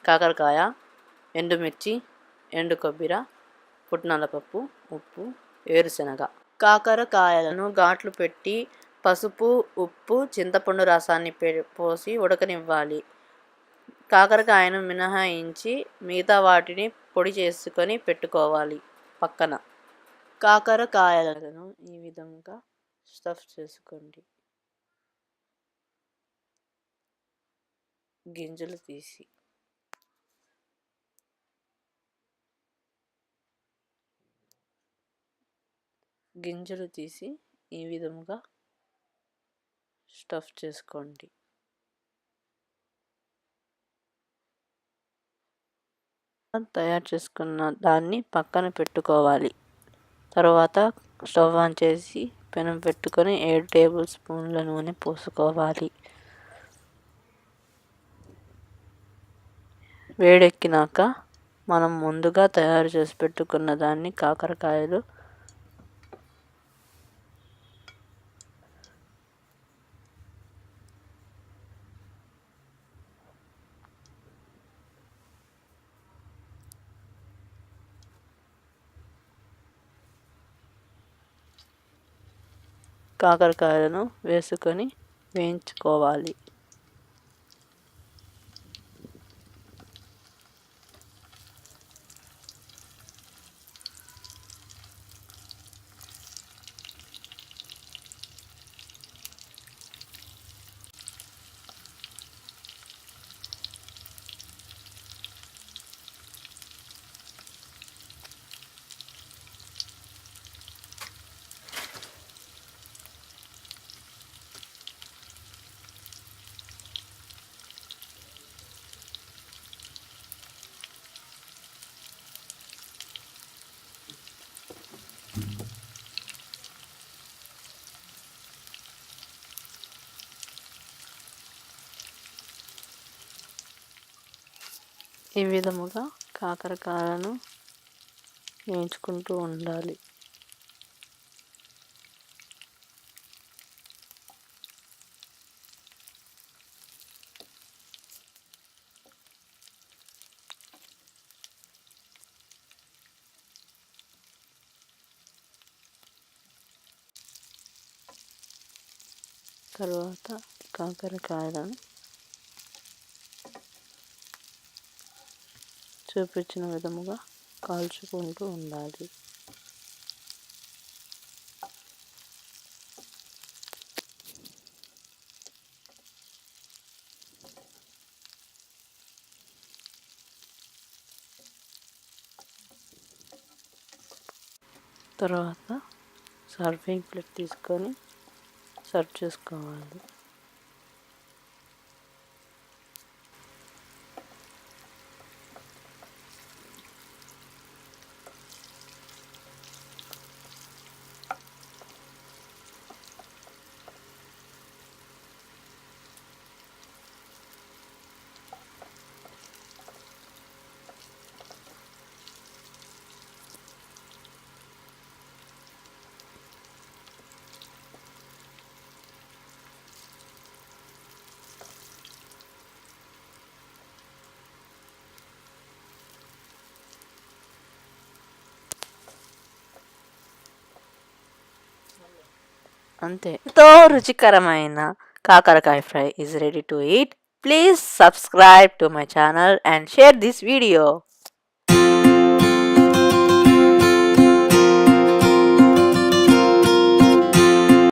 కాకరకాయ, ఎండుమిర్చి, ఎండు కొబ్బరి, పుట్నాల పప్పు, ఉప్పు, వేరుశనగ. కాకరకాయలను ఘాట్లు పెట్టి పసుపు, ఉప్పు, చింతపండు రసాన్ని పోసి ఉడకనివ్వాలి. కాకరకాయను మినహాయించి మిగతా వాటిని పొడి చేసుకొని పెట్టుకోవాలి పక్కన. కాకరకాయలను ఈ విధంగా స్టఫ్ చేసుకోండి. గింజలు తీసి ఈ విధంగా స్టఫ్ చేసుకోండి. తయారు చేసుకున్న దాన్ని పక్కన పెట్టుకోవాలి. తర్వాత స్టవ్ ఆన్ చేసి పెనం పెట్టుకొని 7 టేబుల్ స్పూన్ల నూనె పోసుకోవాలి. వేడెక్కినాక మనం ముందుగా తయారు చేసి పెట్టుకున్న దాన్ని కాకరకాయలు వేసుకొని వేయించుకోవాలి. ఈ విధముగా కాకరకాయలను వేయించుకుంటూ ఉండాలి. తర్వాత కాకరకాయలను చూపించిన విధముగా కాల్చుకుంటూ ఉండాలి. తర్వాత సర్వింగ్ ప్లేట్ తీసుకొని సర్వ్ చేసుకోవాలి. అంతే, ఎంతో రుచికరమైన కాకరకాయ fry is ready to eat. Please subscribe to my channel and share this video.